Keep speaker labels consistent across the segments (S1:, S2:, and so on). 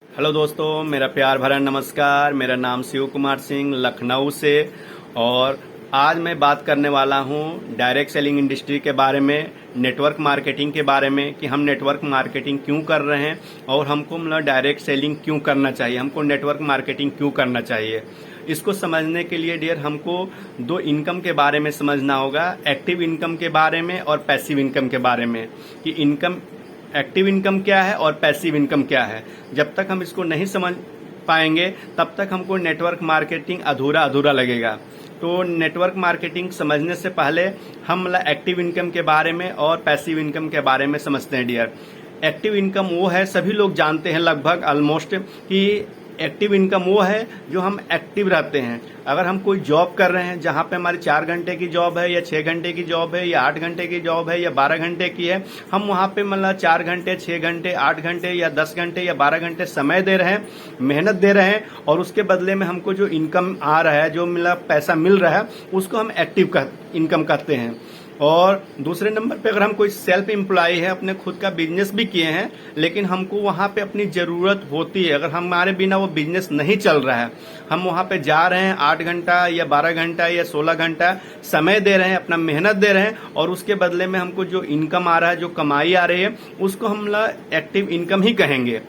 S1: Hello दोस्तों, मेरा प्यार भरा नमस्कार। मेरा नाम शिव कुमार सिंह, लखनऊ से। और आज मैं बात करने वाला हूँ डायरेक्ट सेलिंग इंडस्ट्री के बारे में, नेटवर्क मार्केटिंग के बारे में कि हम नेटवर्क मार्केटिंग क्यों कर रहे हैं और हमको मतलब डायरेक्ट सेलिंग क्यों करना चाहिए, हमको नेटवर्क मार्केटिंग क्यों करना चाहिए। इसको समझने के लिए डियर हमको दो इनकम के बारे में समझना होगा, एक्टिव इनकम के बारे में और पैसिव इनकम के बारे में कि इनकम एक्टिव इनकम क्या है और पैसिव इनकम क्या है। जब तक हम इसको नहीं समझ पाएंगे तब तक हमको नेटवर्क मार्केटिंग अधूरा अधूरा लगेगा। तो नेटवर्क मार्केटिंग समझने से पहले हम मतलब एक्टिव इनकम के बारे में और पैसिव इनकम के बारे में समझते हैं डियर। एक्टिव इनकम वो है, सभी लोग जानते हैं लगभग ऑलमोस्ट कि एक्टिव इनकम वो है जो हम एक्टिव रहते हैं। अगर हम कोई जॉब कर रहे हैं जहां पे हमारी 4 घंटे की जॉब है या 6 घंटे की जॉब है या 8 घंटे की जॉब है या 12 घंटे की है, हम वहां पे मतलब 4 घंटे 6 घंटे 8 घंटे या 10 घंटे या 12 घंटे समय दे रहे हैं, मेहनत दे रहे हैं और उसके बदले में हमको जो इनकम आ रहा है, जो मतलब पैसा मिल रहा है, उसको हम एक्टिव इनकम कहते हैं। और दूसरे नंबर पे अगर हम कोई सेल्फ एम्प्लॉय है, अपने खुद का बिजनेस भी किए हैं लेकिन हमको वहां पे अपनी जरूरत होती है, अगर हमारे बिना वो बिजनेस नहीं चल रहा है, हम वहां पे जा रहे हैं 8 घंटा या 12 घंटा या 16 घंटा समय दे रहे हैं, अपना मेहनत दे रहे हैं और उसके बदले में हमको जो इनकम आ रहा है, जो कमाई आ रही है, उसको हम एक्टिव इनकम ही कहेंगे।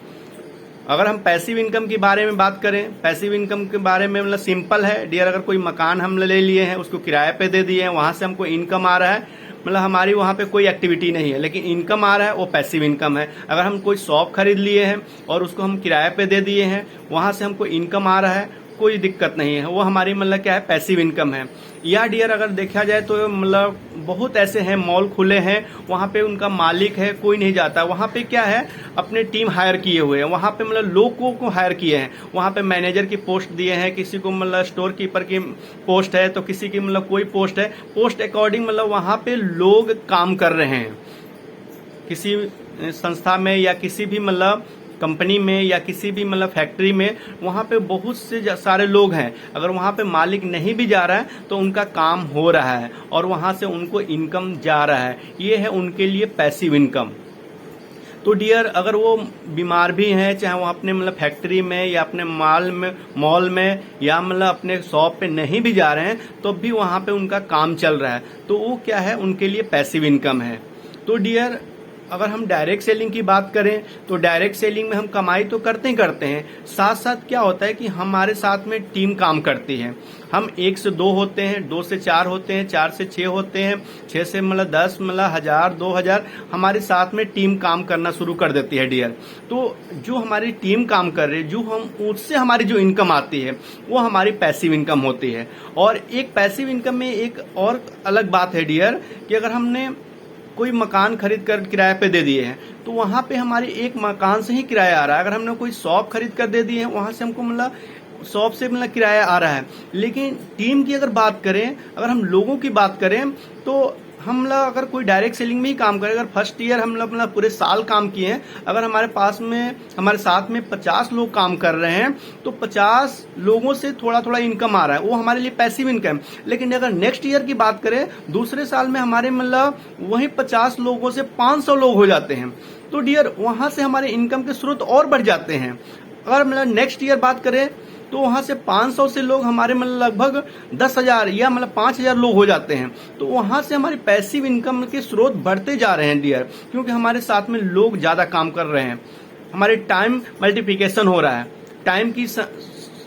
S1: अगर हम पैसिव इनकम के बारे में बात करें, पैसिव इनकम के बारे में मतलब सिंपल है डियर। अगर कोई मकान हम ले लिए हैं, उसको किराए पे दे दिए हैं, वहां से हमको इनकम आ रहा है, मतलब हमारी वहां पे कोई एक्टिविटी नहीं है लेकिन इनकम आ रहा है, वो पैसिव इनकम है। अगर हम कोई शॉप खरीद लिए हैं और उसको हम किराए पे दे दिए हैं, वहां से हमको इनकम आ रहा है, कोई दिक्कत नहीं है, वो हमारी मतलब क्या है, पैसिव इनकम है। या डियर अगर देखा जाए तो मतलब बहुत ऐसे हैं, मॉल खुले हैं, वहां पे उनका मालिक है, कोई नहीं जाता, वहां पे क्या है, अपने टीम हायर किए हुए हैं, वहां पे मतलब लोगों को हायर किए हैं, वहां पे मैनेजर की पोस्ट दिए हैं, किसी को मतलब स्टोर कीपर की पोस्ट है तो किसी की मतलब कोई पोस्ट है, पोस्ट अकॉर्डिंग मतलब वहां पे लोग काम कर रहे हैं। किसी संस्था में या किसी भी मतलब कंपनी में या किसी भी मतलब फैक्ट्री में वहां पे बहुत से सारे लोग हैं, अगर वहां पे मालिक नहीं भी जा रहा है तो उनका काम हो रहा है और वहां से उनको इनकम जा रहा है, ये है उनके लिए पैसिव इनकम। तो डियर अगर वो बीमार भी हैं, चाहे वो अपने मतलब फैक्ट्री में या अपने मॉल में या मतलब अपने शॉप पे नहीं भी जा रहे हैं तो भी वहां पे उनका काम चल रहा है, तो वो क्या है, उनके लिए पैसिव इनकम है। तो डियर अगर हम डायरेक्ट सेलिंग की बात करें तो डायरेक्ट सेलिंग में हम कमाई तो करते ही करते हैं, साथ साथ क्या होता है कि हमारे साथ में टीम काम करती है। हम 1 से 2 होते हैं, 2 से 4 होते हैं, 4 से 6 होते हैं, 6 से मतलब 10 मतलब 1000 2000 हमारे साथ में टीम काम करना शुरू कर देती है डियर। तो जो हमारी टीम काम कर रही है, जो हम उससे हमारी जो इनकम आती है वो हमारी पैसिव इनकम होती है। और एक पैसिव इनकम में एक और अलग बात है डियर कि अगर हमने कोई मकान खरीद कर किराए पे दे दिए हैं तो वहां पे हमारी एक मकान से ही किराया आ रहा है। अगर हमने कोई शॉप खरीद कर दे दी है, वहां से हमको मतलब शॉप से मतलब किराया आ रहा है। लेकिन टीम की अगर बात करें, अगर हम लोगों की बात करें तो हम लोग अगर कोई डायरेक्ट सेलिंग में ही काम करें, अगर फर्स्ट ईयर हम लोग मतलब पूरे साल काम किए हैं, अगर हमारे पास में हमारे साथ में 50 लोग काम कर रहे हैं तो 50 लोगों से थोड़ा थोड़ा इनकम आ रहा है, वो हमारे लिए पैसिव इनकम। लेकिन अगर नेक्स्ट ईयर की बात करें, दूसरे साल में हमारे मतलब वही 50 लोगों से 500 लोग हो जाते हैं, तो डियर वहां से हमारे इनकम के स्रोत और बढ़ जाते हैं। अगर मतलब नेक्स्ट ईयर बात करें तो वहां से 500 से लोग हमारे मतलब लगभग 10,000 या मतलब 5,000 लोग हो जाते हैं, तो वहां से हमारी पैसिव इनकम के स्रोत बढ़ते जा रहे हैं डियर, क्योंकि हमारे साथ में लोग ज्यादा काम कर रहे हैं, हमारे टाइम मल्टीप्लिकेशन हो रहा है,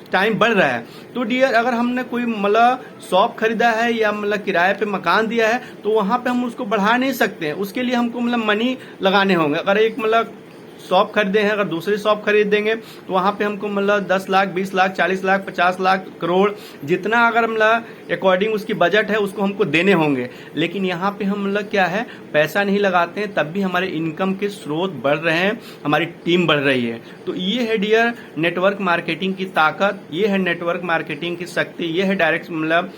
S1: टाइम बढ़ रहा है। तो डियर अगर हमने कोई मतलब शॉप खरीदा है या मतलब किराए पे मकान दिया है तो वहां पे हम उसको बढ़ा नहीं सकते हैं, उसके लिए हमको मतलब मनी लगाने होंगे। अगर एक मतलब शॉप खरीदे हैं, अगर दूसरी शॉप खरीद देंगे तो वहां पे हमको मतलब 10 लाख 20 लाख 40 लाख 50 लाख करोड़ जितना अगर मतलब अकॉर्डिंग उसकी बजट है उसको हमको देने होंगे। लेकिन यहाँ पे हम मतलब क्या है, पैसा नहीं लगाते हैं, तब भी हमारे इनकम के स्रोत बढ़ रहे हैं, हमारी टीम बढ़ रही है। तो ये है डियर नेटवर्क मार्केटिंग की ताकत, ये है नेटवर्क मार्केटिंग की शक्ति, ये है डायरेक्ट मतलब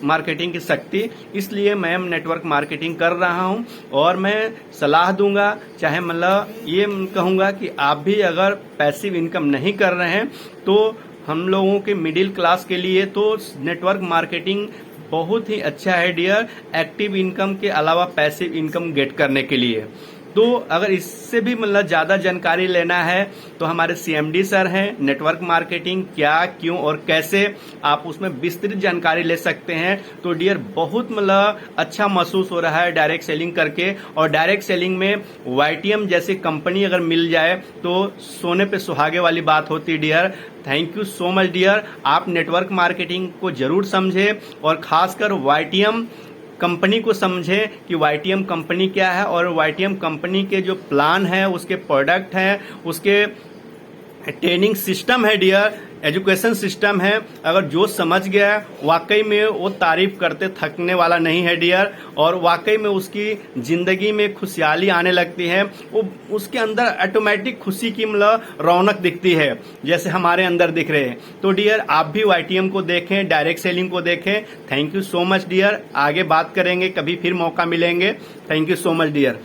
S1: मार्केटिंग की शक्ति। इसलिए मैं नेटवर्क मार्केटिंग कर रहा हूं और मैं सलाह दूंगा, चाहे मतलब ये कहूंगा कि आप भी अगर पैसिव इनकम नहीं कर रहे हैं तो हम लोगों के मिडिल क्लास के लिए तो नेटवर्क मार्केटिंग बहुत ही अच्छा है डियर, एक्टिव इनकम के अलावा पैसिव इनकम गेट करने के लिए। तो अगर इससे भी मतलब ज्यादा जानकारी लेना है तो हमारे सीएमडी सर हैं, नेटवर्क मार्केटिंग क्या, क्यों और कैसे, आप उसमें विस्तृत जानकारी ले सकते हैं। तो डियर बहुत मतलब अच्छा महसूस हो रहा है डायरेक्ट सेलिंग करके, और डायरेक्ट सेलिंग में वाईटीएम जैसी कंपनी अगर मिल जाए तो सोने पे सुहागे वाली बात होती है dear. Thank you so much dear, आप नेटवर्क मार्केटिंग को जरूर समझे और खासकर वाईटीएम कंपनी को समझे कि वाईटीएम कंपनी क्या है, और वाईटीएम कंपनी के जो प्लान है, उसके प्रोडक्ट हैं, उसके ट्रेनिंग सिस्टम है डियर, एजुकेशन सिस्टम है। अगर जो समझ गया वाकई में वो तारीफ करते थकने वाला नहीं है डियर, और वाकई में उसकी जिंदगी में खुशहाली आने लगती है। वो उसके अंदर ऑटोमेटिक खुशी की मतलब रौनक दिखती है, जैसे हमारे अंदर दिख रहे हैं। तो डियर आप भी वाईटीएम को देखें, डायरेक्ट सेलिंग को देखें। Thank you so much dear, आगे बात करेंगे, कभी फिर मौका मिलेंगे। Thank you so much dear.